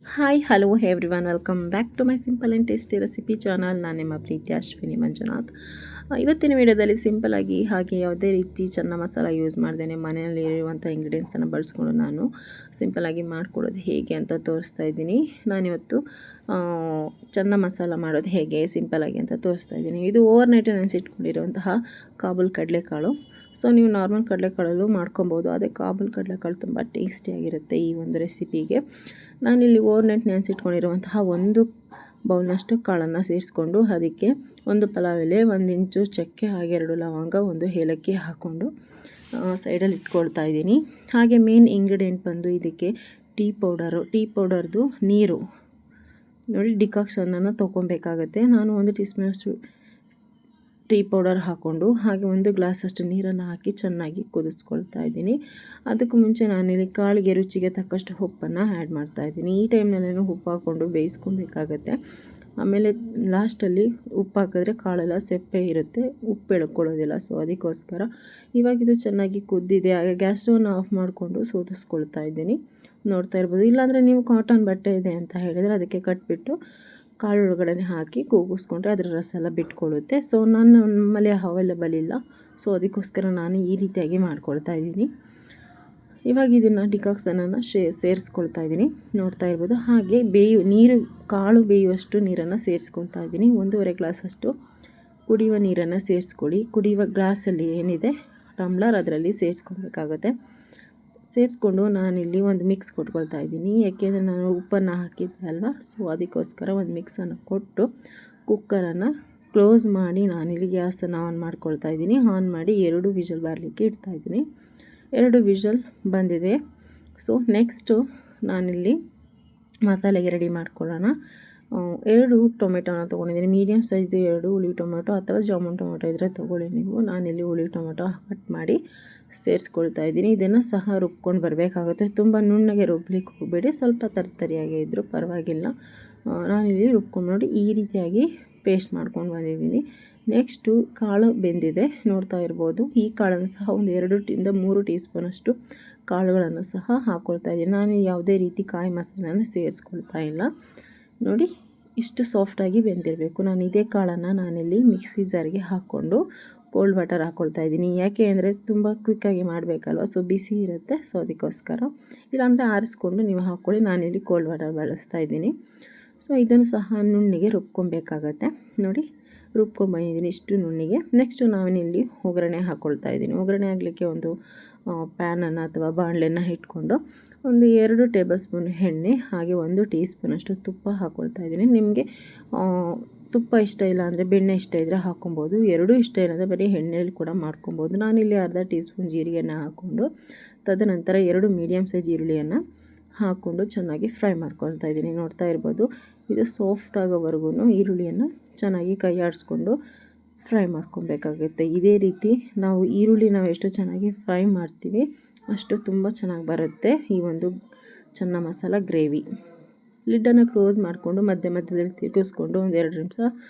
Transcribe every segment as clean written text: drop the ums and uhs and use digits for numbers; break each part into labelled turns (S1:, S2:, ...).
S1: Hi hello everyone welcome back to my simple and tasty recipe channel. ನಾನು ನಿಮ್ಮ ಪ್ರೀತಿ ಅಶ್ವಿನಿ ಮಂಜುನಾಥ್. ಇವತ್ತಿನ ವಿಡಿಯೋದಲ್ಲಿ ಸಿಂಪಲಾಗಿ ಹಾಗೆ ಯಾವುದೇ ರೀತಿ ಚೆನ್ನ ಮಸಾಲ ಯೂಸ್ ಮಾಡ್ದೇನೆ ಮನೆಯಲ್ಲಿ ಇರುವಂಥ ಇಂಗ್ರೀಡಿಯೆಂಟ್ಸನ್ನು ಬಳಸ್ಕೊಂಡು ನಾನು ಸಿಂಪಲಾಗಿ ಮಾಡ್ಕೊಳ್ಳೋದು ಹೇಗೆ ಅಂತ ತೋರಿಸ್ತಾ ಇದ್ದೀನಿ. ನಾನಿವತ್ತು ಚೆನ್ನ ಮಸಾಲ ಮಾಡೋದು ಹೇಗೆ ಸಿಂಪಲಾಗಿ ಅಂತ ತೋರಿಸ್ತಾ ಇದ್ದೀನಿ. ಇದು ಓವರ್ ನೈಟ್ ನೆನೆಸಿಟ್ಕೊಂಡಿರುವಂತಹ ಕಾಬೂಲ್ ಕಡಲೆಕಾಳು. ಸೊ ನೀವು ನಾರ್ಮಲ್ ಕಡಲೆಕಾಳಲ್ಲೂ ಮಾಡ್ಕೊಬೋದು, ಅದೇ ಕಾಬೂಲ್ ಕಡಲೆಕಾಳು ತುಂಬ ಟೇಸ್ಟಿಯಾಗಿರುತ್ತೆ ಈ ಒಂದು ರೆಸಿಪಿಗೆ. ನಾನಿಲ್ಲಿ ಓವರ್ ನೈಟ್ ನೆನೆಸಿಟ್ಕೊಂಡಿರುವಂತಹ ಒಂದು ಬೌಲ್ನಷ್ಟು ಕಾಳನ್ನು ಸೇರಿಸ್ಕೊಂಡು ಅದಕ್ಕೆ ಒಂದು ಪಲಾವ್ ಎಲೆ, 1 ಇಂಚು ಚಕ್ಕೆ, ಹಾಗೆ 2 ಲವಂಗ, 1 ಏಲಕ್ಕಿ ಹಾಕ್ಕೊಂಡು ಸೈಡಲ್ಲಿ ಇಟ್ಕೊಳ್ತಾ ಇದ್ದೀನಿ. ಹಾಗೆ ಮೇನ್ ಇಂಗ್ರೀಡಿಯೆಂಟ್ ಬಂದು ಇದಕ್ಕೆ ಟೀ ಪೌಡರ್ದು ನೀರು ನೋಡಿ, ಡಿಕಾಕ್ಷನನ್ನು ತೊಗೊಬೇಕಾಗತ್ತೆ. ನಾನು 1 ಟೀ ಸ್ಪೂನಷ್ಟು ಟೀ ಪೌಡರ್ ಹಾಕ್ಕೊಂಡು ಹಾಗೆ 1 ಗ್ಲಾಸಷ್ಟು ನೀರನ್ನು ಹಾಕಿ ಚೆನ್ನಾಗಿ ಕುದಿಸ್ಕೊಳ್ತಾ ಇದ್ದೀನಿ. ಅದಕ್ಕೂ ಮುಂಚೆ ನಾನಿಲ್ಲಿ ಕಾಳಿಗೆ ರುಚಿಗೆ ತಕ್ಕಷ್ಟು ಉಪ್ಪನ್ನು ಆ್ಯಡ್ ಮಾಡ್ತಾಯಿದ್ದೀನಿ. ಈ ಟೈಮ್ನಲ್ಲೇನು ಉಪ್ಪು ಹಾಕ್ಕೊಂಡು ಬೇಯಿಸ್ಕೊಬೇಕಾಗತ್ತೆ. ಆಮೇಲೆ ಲಾಸ್ಟಲ್ಲಿ ಉಪ್ಪು ಹಾಕಿದ್ರೆ ಕಾಳೆಲ್ಲ ಸೆಪ್ಪೆ ಇರುತ್ತೆ, ಉಪ್ಪು ಎಳ್ಕೊಳ್ಳೋದಿಲ್ಲ. ಸೊ ಅದಕ್ಕೋಸ್ಕರ ಇವಾಗಿದು ಚೆನ್ನಾಗಿ ಕುದ್ದಿದೆ. ಹಾಗೆ ಗ್ಯಾಸ್ ಸ್ಟವ್ನ ಆಫ್ ಮಾಡಿಕೊಂಡು ಸೋದಿಸ್ಕೊಳ್ತಾ ಇದ್ದೀನಿ. ನೋಡ್ತಾ ಇರ್ಬೋದು. ಇಲ್ಲಾಂದರೆ ನೀವು ಕಾಟನ್ ಬಟ್ಟೆ ಇದೆ ಅಂತ ಹೇಳಿದರೆ ಅದಕ್ಕೆ ಕಟ್ಬಿಟ್ಟು ಕಾಳು ಒಳಗಡೆ ಹಾಕಿ ಕೂಗಿಸ್ಕೊಂಡ್ರೆ ಅದರ ರಸ ಎಲ್ಲ ಬಿಟ್ಕೊಳ್ಳುತ್ತೆ. ಸೊ ನಮ್ಮಲ್ಲಿ ಅವೈಲೇಬಲ್ ಇಲ್ಲ, ಸೊ ಅದಕ್ಕೋಸ್ಕರ ನಾನು ಈ ರೀತಿಯಾಗಿ ಮಾಡ್ಕೊಳ್ತಾ ಇದ್ದೀನಿ. ಇವಾಗ ಇದನ್ನು ಡಿಕಾಕ್ಸನನ್ನು ಸೇರಿಸ್ಕೊಳ್ತಾ ಇದ್ದೀನಿ, ನೋಡ್ತಾ ಇರ್ಬೋದು. ಹಾಗೆ ಕಾಳು ಬೇಯುವಷ್ಟು ನೀರನ್ನು ಸೇರಿಸ್ಕೊಳ್ತಾ ಇದ್ದೀನಿ. 1.5 ಗ್ಲಾಸಷ್ಟು ಕುಡಿಯುವ ನೀರನ್ನು ಸೇರಿಸ್ಕೊಳ್ಳಿ. ಕುಡಿಯುವ ಗ್ಲಾಸಲ್ಲಿ ಏನಿದೆ ಟಮ್ಲರ್ ಅದರಲ್ಲಿ ಸೇರಿಸ್ಕೊಳ್ಬೇಕಾಗುತ್ತೆ. ಸೇರಿಸ್ಕೊಂಡು ನಾನಿಲ್ಲಿ ಒಂದು ಮಿಕ್ಸ್ ಕೊಟ್ಕೊಳ್ತಾ ಇದ್ದೀನಿ. ಯಾಕೆಂದರೆ ನಾನು ಉಪ್ಪನ್ನು ಹಾಕಿದ್ದೆ ಅಲ್ವಾ, ಸೊ ಅದಕ್ಕೋಸ್ಕರ ಒಂದು ಮಿಕ್ಸನ್ನು ಕೊಟ್ಟು ಕುಕ್ಕರನ್ನು ಕ್ಲೋಸ್ ಮಾಡಿ ನಾನಿಲ್ಲಿ ಗ್ಯಾಸನ್ನು ಆನ್ ಮಾಡ್ಕೊಳ್ತಾ ಇದ್ದೀನಿ. ಆನ್ ಮಾಡಿ 2 ವಿಷಲ್ ಬರಲಿಕ್ಕೆ ಇಡ್ತಾಯಿದ್ದೀನಿ. 2 ವಿಷಲ್ ಬಂದಿದೆ. ಸೊ ನೆಕ್ಸ್ಟು ನಾನಿಲ್ಲಿ ಮಸಾಲೆಗೆ ರೆಡಿ ಮಾಡ್ಕೊಳ್ಳೋಣ. 2 ಟೊಮೆಟೊನ ತೊಗೊಂಡಿದ್ದೀನಿ. ಮೀಡಿಯಮ್ ಸೈಜ್ದು 2 ಹುಳಿ ಟೊಮೆಟೊ ಅಥವಾ ಜಾಮೂನ್ ಟೊಮೆಟೊ ಇದ್ದರೆ ತೊಗೊಳ್ಳಿ ನೀವು. ನಾನಿಲ್ಲಿ ಹುಳಿ ಟೊಮೆಟೊ ಕಟ್ ಮಾಡಿ ಸೇರಿಸ್ಕೊಳ್ತಾ ಇದ್ದೀನಿ. ಇದನ್ನು ಸಹ ರುಬ್ಕೊಂಡು ಬರಬೇಕಾಗುತ್ತೆ. ತುಂಬ ನುಣ್ಣಗೆ ರುಬ್ಲಿಕ್ಕೆ ಹೋಗಬೇಡಿ, ಸ್ವಲ್ಪ ತರ್ತರಿಯಾಗಿ ಇದ್ದರೂ ಪರವಾಗಿಲ್ಲ. ನಾನಿಲ್ಲಿ ರುಬ್ಕೊಂಡು ನೋಡಿ ಈ ರೀತಿಯಾಗಿ ಪೇಸ್ಟ್ ಮಾಡ್ಕೊಂಡು ಬಂದಿದ್ದೀನಿ. ನೆಕ್ಸ್ಟು ಕಾಳು ಬೆಂದಿದೆ, ನೋಡ್ತಾ ಇರ್ಬೋದು. ಈ ಕಾಳನ್ನು ಸಹ ಒಂದು 2-3 ಟೀ ಸ್ಪೂನಷ್ಟು ಕಾಳುಗಳನ್ನು ಸಹ ಹಾಕ್ಕೊಳ್ತಾ ಇದ್ದೀನಿ. ನಾನು ಯಾವುದೇ ರೀತಿ ಕಾಯಿ ಮಸಾಲನ ಸೇರಿಸ್ಕೊಳ್ತಾ ಇಲ್ಲ. ನೋಡಿ ಇಷ್ಟು ಸಾಫ್ಟಾಗಿ ಬೆಂದಿರಬೇಕು. ನಾನು ಇದೇ ಕಾಳನ್ನು ನಾನಿಲ್ಲಿ ಮಿಕ್ಸಿ ಜಾರಿಗೆ ಹಾಕ್ಕೊಂಡು ಕೋಲ್ಡ್ ವಾಟರ್ ಹಾಕ್ಕೊಳ್ತಾ ಇದ್ದೀನಿ. ಯಾಕೆ ಅಂದರೆ ತುಂಬ ಕ್ವಿಕ್ಕಾಗಿ ಮಾಡಬೇಕಲ್ವ, ಸೊ ಬಿಸಿ ಇರುತ್ತೆ, ಸೊ ಅದಕ್ಕೋಸ್ಕರ. ಇಲ್ಲಾಂದರೆ ಆರಿಸ್ಕೊಂಡು ನೀವು ಹಾಕ್ಕೊಳ್ಳಿ. ನಾನಿಲ್ಲಿ ಕೋಲ್ಡ್ ವಾಟರ್ ಬಳಸ್ತಾ ಇದ್ದೀನಿ. ಸೊ ಇದನ್ನು ಸಹ ನುಣ್ಣಿಗೆ ರುಬ್ಕೊಬೇಕಾಗತ್ತೆ. ನೋಡಿ ರುಬ್ಕೊಂಡು ಬಂದಿದ್ದೀನಿ ಇಷ್ಟು ನುಣ್ಣಿಗೆ. ನೆಕ್ಸ್ಟು ನಾನಿಲ್ಲಿ ಒಗ್ಗರಣೆ ಹಾಕ್ಕೊಳ್ತಾ ಇದ್ದೀನಿ. ಒಗ್ಗರಣೆ ಆಗಲಿಕ್ಕೆ ಒಂದು ಪ್ಯಾನನ್ನು ಅಥವಾ ಬಾಣಲೆಯನ್ನು ಇಟ್ಕೊಂಡು ಒಂದು 2 ಟೇಬಲ್ ಸ್ಪೂನ್ ಎಣ್ಣೆ ಹಾಗೆ 1 ಟೀ ಸ್ಪೂನಷ್ಟು ತುಪ್ಪ ಹಾಕ್ಕೊಳ್ತಾ ಇದ್ದೀನಿ. ನಿಮಗೆ ತುಪ್ಪ ಇಷ್ಟ ಇಲ್ಲ ಅಂದರೆ ಬೆಣ್ಣೆ ಇಷ್ಟ ಇದ್ದರೆ ಹಾಕ್ಕೊಬೋದು. 2 ಇಷ್ಟ ಇಲ್ಲ ಅಂದರೆ ಬರೀ ಎಣ್ಣೆಯಲ್ಲಿ ಕೂಡ ಮಾಡ್ಕೊಬೋದು. ನಾನಿಲ್ಲಿ ಅರ್ಧ ಟೀ ಸ್ಪೂನ್ ಜೀರಿಗೆಯನ್ನು ಹಾಕ್ಕೊಂಡು ತದನಂತರ 2 ಮೀಡಿಯಮ್ ಸೈಜ್ ಈರುಳ್ಳಿಯನ್ನು ಹಾಕ್ಕೊಂಡು ಚೆನ್ನಾಗಿ ಫ್ರೈ ಮಾಡ್ಕೊಳ್ತಾ ಇದ್ದೀನಿ. ನೋಡ್ತಾ ಇರ್ಬೋದು. ಇದು ಸಾಫ್ಟ್ ಆಗೋವರೆಗೂ ಈರುಳ್ಳಿಯನ್ನು ಚೆನ್ನಾಗಿ ಕೈ ಆಡಿಸ್ಕೊಂಡು ಫ್ರೈ ಮಾಡ್ಕೊಬೇಕಾಗುತ್ತೆ. ಇದೇ ರೀತಿ ನಾವು ಎಷ್ಟು ಚೆನ್ನಾಗಿ ಫ್ರೈ ಮಾಡ್ತೀವಿ ಅಷ್ಟು ತುಂಬ ಚೆನ್ನಾಗಿ ಬರುತ್ತೆ ಈ ಒಂದು ಚೆನ್ನ ಮಸಾಲ ಗ್ರೇವಿ. ಲಿಡ್ಡನ್ನು ಕ್ಲೋಸ್ ಮಾಡಿಕೊಂಡು ಮಧ್ಯದಲ್ಲಿ ತಿರುಗಿಸ್ಕೊಂಡು ಒಂದು 2 ನಿಮಿಷ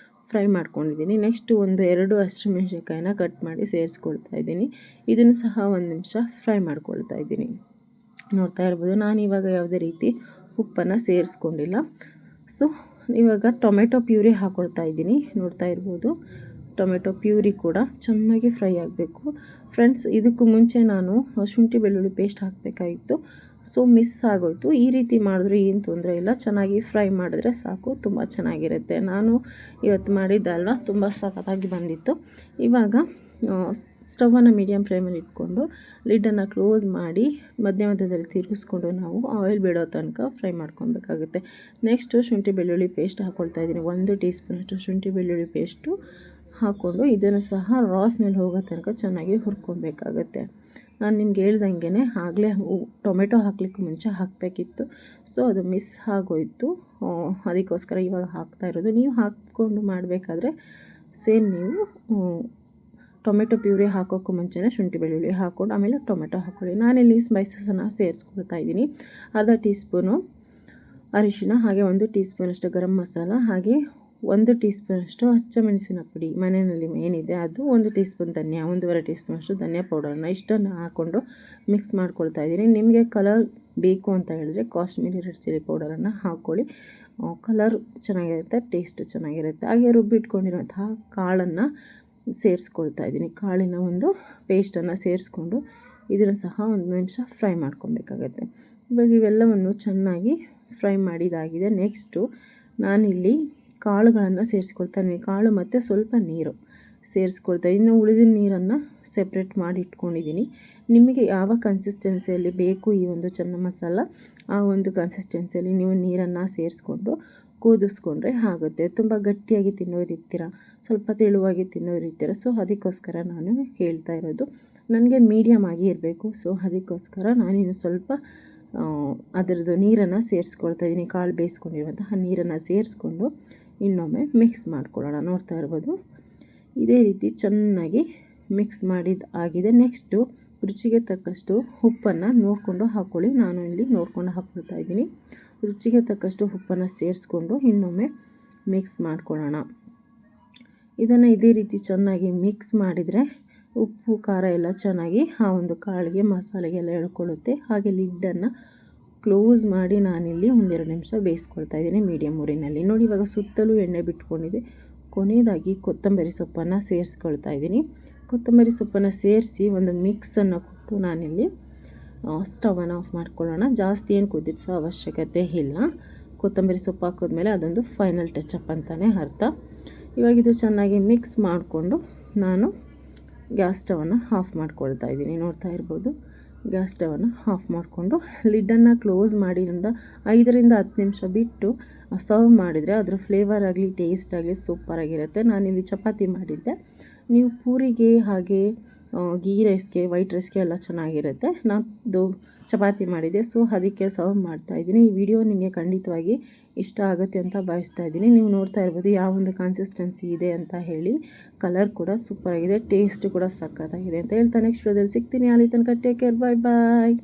S1: ಫ್ರೈ ಮಾಡ್ಕೊಂಡಿದ್ದೀನಿ. ನೆಕ್ಸ್ಟು ಒಂದು 2 ಹಸಿಮೆಣಸಿನ್ಕಾಯಿನ ಕಟ್ ಮಾಡಿ ಸೇರಿಸ್ಕೊಳ್ತಾ ಇದ್ದೀನಿ. ಇದನ್ನು ಸಹ 1 ನಿಮಿಷ ಫ್ರೈ ಮಾಡ್ಕೊಳ್ತಾ ಇದ್ದೀನಿ. ನೋಡ್ತಾ ಇರ್ಬೋದು. ನಾನು ಇವಾಗ ಯಾವುದೇ ರೀತಿ ಉಪ್ಪನ್ನು ಸೇರಿಸ್ಕೊಂಡಿಲ್ಲ. ಸೊ ಇವಾಗ ಟೊಮೆಟೊ ಪ್ಯೂರಿ ಹಾಕ್ಕೊಳ್ತಾ ಇದ್ದೀನಿ. ನೋಡ್ತಾ ಇರ್ಬೋದು. ಟೊಮೆಟೊ ಪ್ಯೂರಿ ಕೂಡ ಚೆನ್ನಾಗಿ ಫ್ರೈ ಆಗಬೇಕು. ಫ್ರೆಂಡ್ಸ್, ಇದಕ್ಕೂ ಮುಂಚೆ ನಾನು ಶುಂಠಿ ಬೆಳ್ಳುಳ್ಳಿ ಪೇಸ್ಟ್ ಹಾಕಬೇಕಾಗಿತ್ತು, ಸೊ ಮಿಸ್ ಆಗೋಯ್ತು. ಈ ರೀತಿ ಮಾಡಿದ್ರೆ ಏನು ತೊಂದರೆ ಇಲ್ಲ, ಚೆನ್ನಾಗಿ ಫ್ರೈ ಮಾಡಿದ್ರೆ ಸಾಕು, ತುಂಬ ಚೆನ್ನಾಗಿರುತ್ತೆ. ನಾನು ಇವತ್ತು ಮಾಡಿದ್ದಲ್ವ, ತುಂಬ ಸಖತ್ತಾಗಿ ಬಂದಿತ್ತು. ಇವಾಗ ಸ್ಟವನ್ನು ಮೀಡಿಯಮ್ ಫ್ಲೇಮಲ್ಲಿ ಇಟ್ಕೊಂಡು ಲಿಡ್ಡನ್ನು ಕ್ಲೋಸ್ ಮಾಡಿ ಮಧ್ಯದಲ್ಲಿ ತಿರುಗಿಸ್ಕೊಂಡು ನಾವು ಆಯಿಲ್ ಬಿಡೋ ತನಕ ಫ್ರೈ ಮಾಡ್ಕೊಬೇಕಾಗುತ್ತೆ. ನೆಕ್ಸ್ಟು ಶುಂಠಿ ಬೆಳ್ಳುಳ್ಳಿ ಪೇಸ್ಟ್ ಹಾಕ್ಕೊಳ್ತಾ ಇದ್ದೀನಿ. 1 ಟೀ ಸ್ಪೂನಷ್ಟು ಶುಂಠಿ ಬೆಳ್ಳುಳ್ಳಿ ಪೇಸ್ಟು ಹಾಕ್ಕೊಂಡು ಇದನ್ನು ಸಹ ರಾ ಸ್ಮೆಲ್ ಹೋಗೋ ತನಕ ಚೆನ್ನಾಗಿ ಹುರ್ಕೊಬೇಕಾಗತ್ತೆ. ನಾನು ನಿಮ್ಗೆ ಹೇಳ್ದಂಗೆ ಆಗಲೇ ಟೊಮೆಟೊ ಹಾಕ್ಲಿಕ್ಕೆ ಮುಂಚೆ ಹಾಕಬೇಕಿತ್ತು, ಸೊ ಅದು ಮಿಸ್ ಆಗೋಯಿತು. ಅದಕ್ಕೋಸ್ಕರ ಇವಾಗ ಹಾಕ್ತಾ ಇರೋದು. ನೀವು ಹಾಕ್ಕೊಂಡು ಮಾಡಬೇಕಾದ್ರೆ ಸೇಮ್ ನೀವು ಟೊಮೆಟೊ ಪ್ಯೂರಿ ಹಾಕೋಕ್ಕೂ ಮುಂಚೆನೇ ಶುಂಠಿ ಬೆಳ್ಳುಳ್ಳಿ ಹಾಕ್ಕೊಂಡು ಆಮೇಲೆ ಟೊಮೆಟೊ ಹಾಕ್ಕೊಳ್ಳಿ. ನಾನಿಲ್ಲಿ ಸ್ಪೈಸಸನ್ನು ಸೇರಿಸ್ಕೊಳ್ತಾ ಇದ್ದೀನಿ. ಅರ್ಧ ಟೀ ಸ್ಪೂನು ಅರಿಶಿಣ, ಹಾಗೆ 1 ಟೀ ಸ್ಪೂನಷ್ಟು ಗರಂ ಮಸಾಲ, ಹಾಗೆ 1 ಟೀ ಸ್ಪೂನಷ್ಟು ಹಚ್ಚಮೆಣಸಿನ ಪುಡಿ ಮನೆಯಲ್ಲಿ ಏನಿದೆ ಅದು, 1 ಟೀ ಸ್ಪೂನ್ ಧನಿಯಾ, 1.5 ಟೀ ಸ್ಪೂನಷ್ಟು ಧನಿಯಾ ಪೌಡರನ್ನು ಇಷ್ಟನ್ನು ಹಾಕ್ಕೊಂಡು ಮಿಕ್ಸ್ ಮಾಡ್ಕೊಳ್ತಾ ಇದ್ದೀನಿ. ನಿಮಗೆ ಕಲರ್ ಬೇಕು ಅಂತ ಹೇಳಿದ್ರೆ ಕಾಶ್ಮೀರಿ ರೆಡ್ ಚಿಲ್ಲಿ ಪೌಡರನ್ನು ಹಾಕ್ಕೊಳ್ಳಿ. ಕಲರ್ ಚೆನ್ನಾಗಿರುತ್ತೆ, ಟೇಸ್ಟು ಚೆನ್ನಾಗಿರುತ್ತೆ. ಹಾಗೆ ರುಬ್ಬಿಟ್ಕೊಂಡಿರುವಂತಹ ಕಾಳನ್ನು ಸೇರಿಸ್ಕೊಳ್ತಾ ಇದ್ದೀನಿ. ಕಾಳಿನ ಒಂದು ಪೇಸ್ಟನ್ನು ಸೇರಿಸ್ಕೊಂಡು ಇದನ್ನು ಸಹ ಒಂದು ನಿಮಿಷ ಫ್ರೈ ಮಾಡ್ಕೊಬೇಕಾಗತ್ತೆ. ಇವಾಗ ಇವೆಲ್ಲವನ್ನು ಚೆನ್ನಾಗಿ ಫ್ರೈ ಮಾಡಿದಾಗಿದೆ. ನೆಕ್ಸ್ಟು ನಾನಿಲ್ಲಿ ಕಾಳುಗಳನ್ನು ಸೇರಿಸ್ಕೊಳ್ತಾ ಇದ್ದೀನಿ. ಕಾಳು ಮತ್ತು ಸ್ವಲ್ಪ ನೀರು ಸೇರಿಸ್ಕೊಳ್ತಾ ಇನ್ನು ಉಳಿದ ನೀರನ್ನು ಸೆಪ್ರೇಟ್ ಮಾಡಿ ಇಟ್ಕೊಂಡಿದ್ದೀನಿ. ನಿಮಗೆ ಯಾವ ಕನ್ಸಿಸ್ಟೆನ್ಸಿಯಲ್ಲಿ ಬೇಕು ಈ ಒಂದು ಚೆನ್ನ ಮಸಾಲ, ಆ ಒಂದು ಕನ್ಸಿಸ್ಟೆನ್ಸಿಯಲ್ಲಿ ನೀವು ನೀರನ್ನು ಸೇರಿಸ್ಕೊಂಡು ಕುದಿಸ್ಕೊಂಡ್ರೆ ಆಗುತ್ತೆ. ತುಂಬ ಗಟ್ಟಿಯಾಗಿ ತಿನ್ನೋರಿರ್ತೀರ, ಸ್ವಲ್ಪ ತೆಳುವಾಗಿ ತಿನ್ನೋರಿರ್ತೀರ. ಸೊ ಅದಕ್ಕೋಸ್ಕರ ನಾನು ಹೇಳ್ತಾ ಇರೋದು, ನನಗೆ ಮೀಡಿಯಮ್ ಆಗಿ ಇರಬೇಕು. ಸೊ ಅದಕ್ಕೋಸ್ಕರ ನಾನಿನ್ನು ಸ್ವಲ್ಪ ಅದರದ್ದು ನೀರನ್ನು ಸೇರಿಸ್ಕೊಳ್ತಾ ಇದ್ದೀನಿ. ಕಾಳು ಬೇಯಿಸ್ಕೊಂಡಿರುವಂತಹ ನೀರನ್ನು ಸೇರಿಸ್ಕೊಂಡು ಇನ್ನೊಮ್ಮೆ ಮಿಕ್ಸ್ ಮಾಡ್ಕೊಳ್ಳೋಣ. ನೋಡ್ತಾ ಇರ್ಬೋದು, ಇದೇ ರೀತಿ ಚೆನ್ನಾಗಿ ಮಿಕ್ಸ್ ಮಾಡಿದ್ದು ಆಗಿದೆ. ನೆಕ್ಸ್ಟು ರುಚಿಗೆ ತಕ್ಕಷ್ಟು ಉಪ್ಪನ್ನು ನೋಡಿಕೊಂಡು ಹಾಕ್ಕೊಳ್ಳಿ. ನಾನು ಇಲ್ಲಿ ನೋಡ್ಕೊಂಡು ಹಾಕ್ಕೊಳ್ತಾ ಇದ್ದೀನಿ. ರುಚಿಗೆ ತಕ್ಕಷ್ಟು ಉಪ್ಪನ್ನು ಸೇರಿಸ್ಕೊಂಡು ಇನ್ನೊಮ್ಮೆ ಮಿಕ್ಸ್ ಮಾಡ್ಕೊಳ್ಳೋಣ. ಇದನ್ನು ಇದೇ ರೀತಿ ಚೆನ್ನಾಗಿ ಮಿಕ್ಸ್ ಮಾಡಿದರೆ ಉಪ್ಪು ಖಾರ ಎಲ್ಲ ಚೆನ್ನಾಗಿ ಆ ಒಂದು ಕಾಳಿಗೆ ಮಸಾಲೆಗೆಲ್ಲ ಎಳ್ಕೊಳ್ಳುತ್ತೆ. ಹಾಗೆ ಲಿಡ್ಡನ್ನು ಕ್ಲೋಸ್ ಮಾಡಿ ನಾನಿಲ್ಲಿ 1-2 ನಿಮಿಷ ಬೇಯಿಸ್ಕೊಳ್ತಾ ಇದ್ದೀನಿ ಮೀಡಿಯಮ್ ಊರಿನಲ್ಲಿ. ನೋಡಿ, ಇವಾಗ ಸುತ್ತಲೂ ಎಣ್ಣೆ ಬಿಟ್ಕೊಂಡಿದೆ. ಕೊನೆಯದಾಗಿ ಕೊತ್ತಂಬರಿ ಸೊಪ್ಪನ್ನು ಸೇರಿಸ್ಕೊಳ್ತಾ ಇದ್ದೀನಿ. ಕೊತ್ತಂಬರಿ ಸೊಪ್ಪನ್ನು ಸೇರಿಸಿ ಒಂದು ಮಿಕ್ಸನ್ನು ಕೊಟ್ಟು ನಾನಿಲ್ಲಿ ಸ್ಟವನ್ನು ಆಫ್ ಮಾಡ್ಕೊಳ್ಳೋಣ. ಜಾಸ್ತಿ ಏನು ಕುದಿಸೋ ಅವಶ್ಯಕತೆ ಇಲ್ಲ. ಕೊತ್ತಂಬರಿ ಸೊಪ್ಪು ಹಾಕಿದ್ಮೇಲೆ ಅದೊಂದು ಫೈನಲ್ ಟಚಪ್ ಅಂತಲೇ ಅರ್ಥ. ಇವಾಗ ಇದು ಚೆನ್ನಾಗಿ ಮಿಕ್ಸ್ ಮಾಡಿಕೊಂಡು ನಾನು ಗ್ಯಾಸ್ ಸ್ಟವನ್ನು ಆಫ್ ಮಾಡ್ಕೊಳ್ತಾ ಇದ್ದೀನಿ. ನೋಡ್ತಾ ಇರ್ಬೋದು, ಗ್ಯಾಸ್ ಸ್ಟವನ್ನು ಆಫ್ ಮಾಡಿಕೊಂಡು ಲಿಡ್ಡನ್ನು ಕ್ಲೋಸ್ ಮಾಡಿ 5-10 ನಿಮಿಷ ಬಿಟ್ಟು ಸರ್ವ್ ಮಾಡಿದರೆ ಅದರ ಫ್ಲೇವರ್ ಆಗಲಿ ಟೇಸ್ಟ್ ಆಗಲಿ ಸೂಪರಾಗಿರುತ್ತೆ. ನಾನಿಲ್ಲಿ ಚಪಾತಿ ಮಾಡಿದ್ದೆ. ನೀವು ಪೂರಿಗೆ ಹಾಗೆ ಗೀ ರೈಸ್ಗೆ, ವೈಟ್ ರೈಸ್ಗೆ ಎಲ್ಲ ಚೆನ್ನಾಗಿರುತ್ತೆ. ನಾನು ಚಪಾತಿ ಮಾಡಿದ್ದೆ, ಸೊ ಅದಕ್ಕೆ ಸರ್ವ್ ಮಾಡ್ತಾಯಿದ್ದೀನಿ. ಈ ವಿಡಿಯೋ ನಿಮಗೆ ಖಂಡಿತವಾಗಿ ಇಷ್ಟ ಆಗುತ್ತೆ ಅಂತ ಭಾವಿಸ್ತಾ ಇದ್ದೀನಿ. ನೀವು ನೋಡ್ತಾ ಇರ್ಬೋದು ಯಾವ ಒಂದು ಕನ್ಸಿಸ್ಟೆನ್ಸಿ ಇದೆ ಅಂತ ಹೇಳಿ. ಕಲರ್ ಕೂಡ ಸೂಪರಾಗಿದೆ, ಟೇಸ್ಟ್ ಕೂಡ ಸಖತ್ತಾಗಿದೆ ಅಂತ ಹೇಳ್ತಾ ನೆಕ್ಸ್ಟ್ ವಿಡಿಯೋದಲ್ಲಿ ಸಿಗ್ತೀನಿ. ಅಲ್ಲಿ ತನಕ ಟೇಕ್ ಕೇರ್, ಬಾಯ್ ಬಾಯ್.